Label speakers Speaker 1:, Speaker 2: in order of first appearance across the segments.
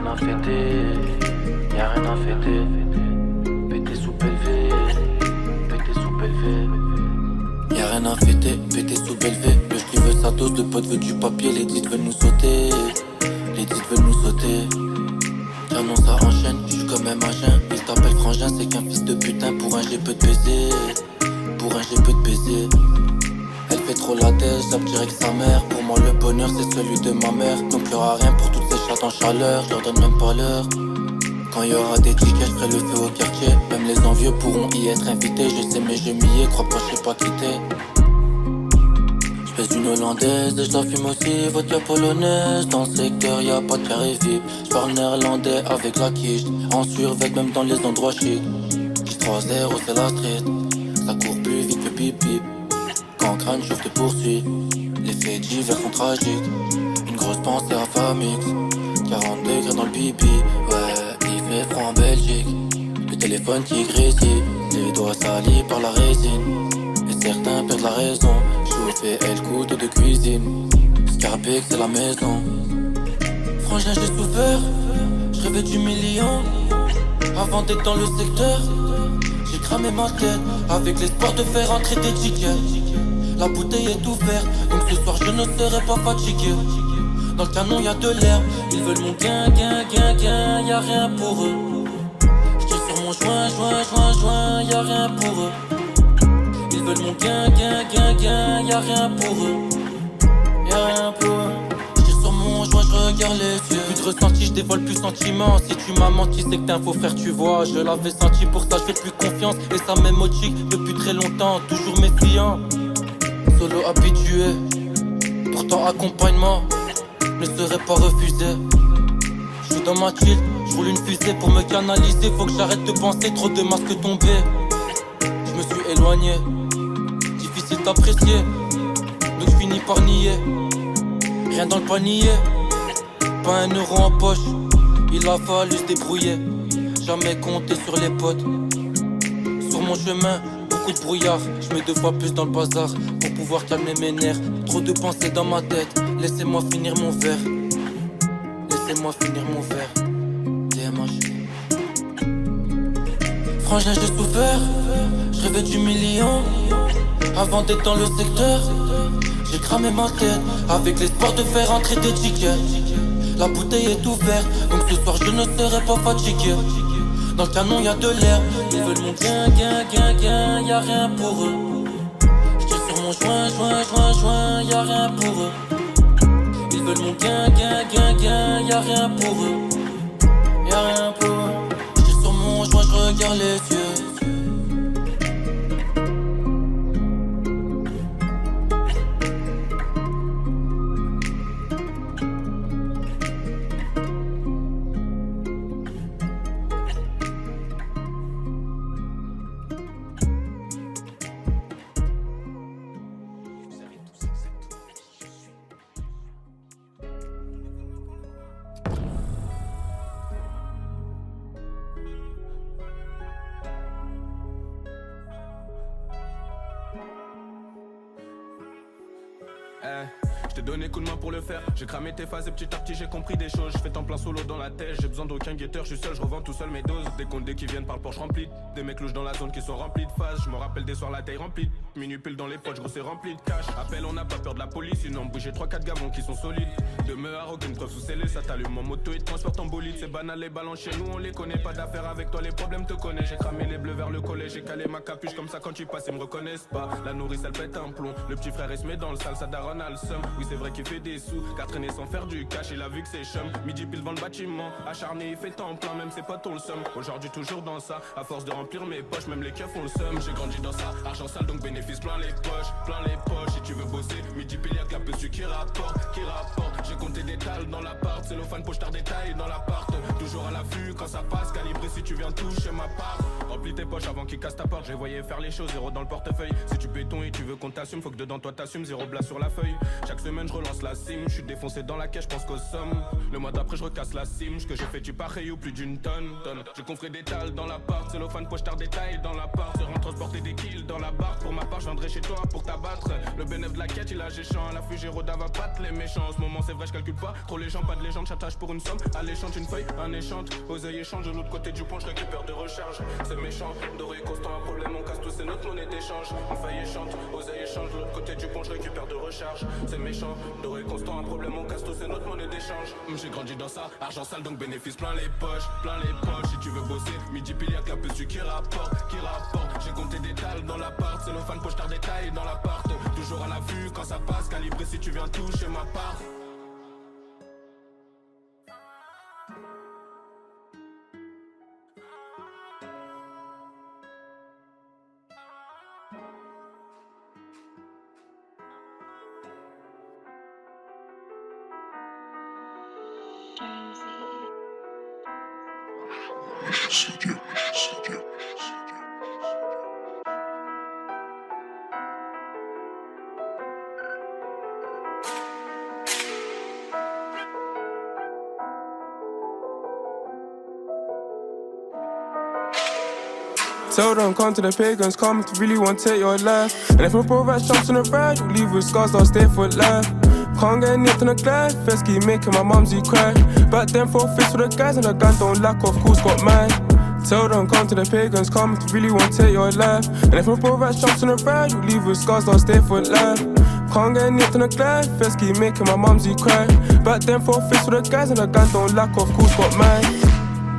Speaker 1: rien à fêter, y'a rien à fêter. Pété sous Belvé, pété sous Belvé.
Speaker 2: Y'a rien à fêter, pété sous Belvé. Le schli veut sa dose, le pote veut du papier. Les dites veulent nous sauter, les dites veulent nous sauter. Canon ça enchaîne, j'suis comme un machin. Il t'appelle frangin, c'est qu'un fils de putain. Pour un j'ai peu de baiser, pour un j'ai peu de baiser. Elle fait trop la tête, j'aime direct sa mère. Pour moi le bonheur c'est celui de ma mère. Donc y'aura rien pour toutes ces chattes en chaleur. J'leur donne même pas l'heure. Quand y'aura des tickets, j'ferai le feu au quartier. Même les envieux pourront y être invités. Je sais mais je m'y ai, crois pas j'sais pas quitter. J'pèse une hollandaise et j'la fume aussi. Vodka polonaise, dans le secteur y'a pas de carré VIP. J'parle néerlandais avec la quiche. En survêt même dans les endroits chics. J3-0 c'est la street. Ça court plus vite que pipi. Quand crâne je te poursuis. Les faits divers sont tragiques. Une grosse pensée à Famix. 40 degrés dans le pipi. Ouais, il fait froid en Belgique. Le téléphone qui grésille. Les doigts salis par la résine. Et certains perdent la raison. Chauffé et le couteau de cuisine. Scarbeck c'est la maison. Frangin j'ai souffert. Je rêvais du million. Avant d'être dans le secteur. J'ai cramé ma tête. Avec l'espoir de faire entrer des tickets. La bouteille est ouverte, donc ce soir je ne serai pas fatigué. Dans le canon y'a de l'herbe, ils veulent mon gain, y'a rien pour eux. J'tire sur mon joint, y'a rien pour eux. Ils veulent mon gain, y'a rien pour eux. Y'a rien pour eux. J'tire sur mon joint, j'regarde les yeux. Plus de ressenti, j'dévoile plus sentiment. Si tu m'as menti, c'est que t'es un faux frère, tu vois. Je l'avais senti, pour ça j'fais plus confiance. Et ça m'émotique depuis très longtemps, toujours méfiant. Solo habitué, pourtant accompagnement ne serait pas refusé. J'suis dans ma chill, j'roule une fusée pour me canaliser. Faut que j'arrête de penser, trop de masques tombés. J'me suis éloigné, difficile d'apprécier. Donc j'finis par nier, rien dans le panier. Pas un euro en poche, il a fallu se débrouiller. Jamais compter sur les potes. Sur mon chemin, beaucoup de brouillard, je mets 2 fois plus dans le bazar pour pouvoir calmer mes nerfs. Trop de pensées dans ma tête, laissez-moi finir mon verre. Laissez-moi finir mon verre. DMH. Frangin j'ai souffert, je rêvais du million. Avant d'être dans le secteur, j'ai cramé ma tête avec l'espoir de faire entrer des tickets. La bouteille est ouverte, donc ce soir je ne serai pas fatigué. Dans le canon y'a de l'herbe, ils veulent mon gain, y'a rien pour eux. J'tire sur mon joint, y'a rien pour eux. Ils veulent mon gain, y'a rien pour eux. Y'a rien pour eux. J'tire sur mon joint, j'regarde les yeux.
Speaker 3: Je t'ai donné coup de main pour le faire. J'ai cramé tes phases et petit à petit j'ai compris des choses. Je fais temps plein solo dans la tête. J'ai besoin d'aucun guetteur, je suis seul, je revends tout seul mes doses. Des condés qui viennent par le Porsche rempli. Des mecs louches dans la zone qui sont remplis de phases. Je me rappelle des soirs la taille remplie. Minuit pile dans les poches, gros c'est rempli de cash. Appel, on n'a pas peur de la police. Une embrouille, j'ai 3-4 gavons qui sont solides. De meurtre, aucune preuve sous scellé. Ça t'allume en moto et te transporte en bolide. C'est banal, les ballons chez nous, on les connaît. Pas d'affaire avec toi, les problèmes te connaissent. J'ai cramé les bleus vers le collège. J'ai calé ma capuche comme ça quand tu passes, ils me reconnaissent pas. La nourrice elle pète un plomb. Le petit frère il se met dans le sale, ça daronne a le seum. Oui c'est vrai qu'il fait des sous, car traîner sans faire du cash, il a vu que c'est chum. Midi pile dans le bâtiment, acharné il fait temps plein, même ses potes on le seum. Aujourd'hui toujours dans ça, à force de remplir mes poches, même les keufs ont le seum. J'ai grandi dans ça, argent sale donc bénéfice plein les poches, si tu veux bosser, midi pile y'a que la pessu qui rapporte. J'ai compté des tales dans l'appart, cellophane poche tard détail dans l'appart. Toujours à l'affût quand ça passe, calibré si tu viens toucher ma part. Remplis tes poches avant qu'ils cassent ta porte, j'ai voyé faire les choses, zéro dans le portefeuille. Si tu béton et tu veux veux qu'on t'assume, faut que dedans toi t'assumes. 0 blas sur la feuille. Chaque semaine je relance la cime. Je suis défoncé dans la caisse, je pense qu'aux sommes. Le mois d'après je recasse la cime. Ce que j'ai fait tu pareil ou plus d'une tonne. J'ai confré des tales dans l'appart. Cellophane pochetard détail dans l'appart. C'est rentre transporter des kills dans la barre. Pour ma part je viendrai chez toi pour t'abattre. Le bénéf de la quête il a géchant. La Fugéroda va battre les méchants. En ce moment c'est vrai je calcule pas. Trop les gens, pas de légende, j'attache pour une somme. Alléchante une feuille, un échante. Oseille échange de l'autre côté du pont, je récupère de recharge. C'est méchant, doré constant, un problème, on casse tous, c'est notre monnaie d'échange. Une feuille échante, oseille échange de l'autre côté du pont, je récupère de recharge. C'est méchant, doré constant, un problème, on casse tous, c'est notre monnaie d'échange. J'ai grandi dans ça, argent sale donc bénéfice plein les poches. Si tu veux bosser, midi pile y'a que la pesu qui rapporte. J'ai compté des tales dans l'appart, c'est le fan pochetard détail dans l'appart. Toujours à la vue quand ça passe, calibré si tu viens toucher ma part.
Speaker 4: Tell them come to the pagans, come to really want to take your life. And if my bro that jumps on the ride, you leave with scars, I'll stay for life. Can't get nipped on the glide, first keep making my mumsy cry. Back then 4 fists for the guys and the gun don't lack, of course got mine. Tell them come to the pagans, come to really want to take your life. And if my bro that jumps on the ride, you leave with scars, I'll stay for life. Can't get nipped on the glide, first keep making my mumsy cry. Back then 4 fists for the guys and the gun don't lack, of course got mine.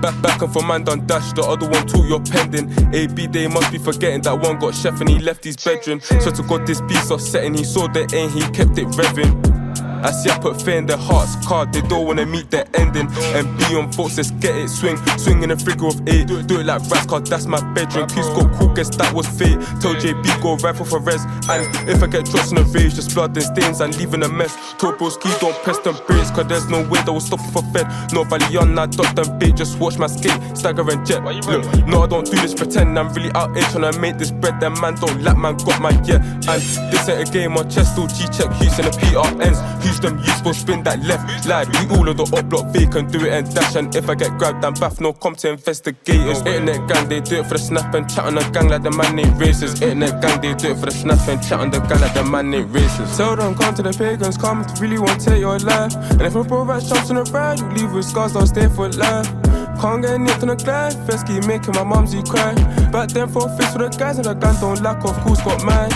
Speaker 4: Back and for man done dash, the other one took your pending. AB they must be forgetting that one got chef and he left his bedroom. So to God this piece of setting, he saw the aim, he kept it revving. I see I put fear in their hearts, card, they don't wanna meet their ending. And be on folks, let's get it, swing in a figure of 8. Do it like Raz, card, that's my bedroom. Kiss got cool, guess that was fate. Tell JB go rifle for res. And if I get drops in the rage, just blood and stains and leaving a mess. Turbo's key, don't press them brakes, cause there's no way that will stop it for Fed. No valley on, I dot them bait, just watch my skate, stagger and jet. Look, no I don't do this, pretend I'm really out here tryna make this bread. That man don't lap, man got my yeah. And this ain't a game on chest, still G-check, Hughes and the PRNs. Them useful spin that left line. We all of the up block vacant, do it and dash. And if I get grabbed, I'm baff, no come to investigators. Internet gang, they do it for the snap and chat on the gang like the man ain't racist. Internet gang, they do it for the snap and chat on the gang like the man ain't racist. Tell them come to the pagans, come to really want to take your life. And if my bro that jumps on the ride, you leave with scars, I'll stay for life. Can't get nipped on the glide, first keep making my mumsy cry. Back then 4 fists for the guys and the gun don't lack, of course got mine.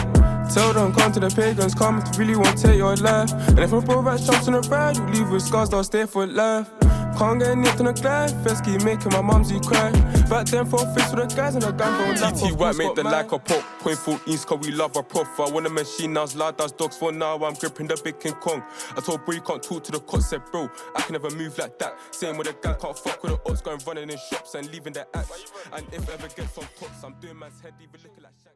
Speaker 4: Tell them come to the pagans, come to really want to take your life. And if my bro that jumps on the ride, you leave with scars, I'll stay for life. Can't get nipped on the glide, first keep making my mumsy cry. Back then 4 fists for the guys and the gun don't lack. TT White make the like a pop, point full east cause we love a prof. I want a machine now, it's loud as dogs for now, I'm gripping the big King Kong. I told bro you can't talk to the cops, said bro, I can never move like that. Same with the gang, can't fuck with the odds, going running in shops and leaving their acts. And if ever gets on tops, I'm doing man's head, even looking like Shaq.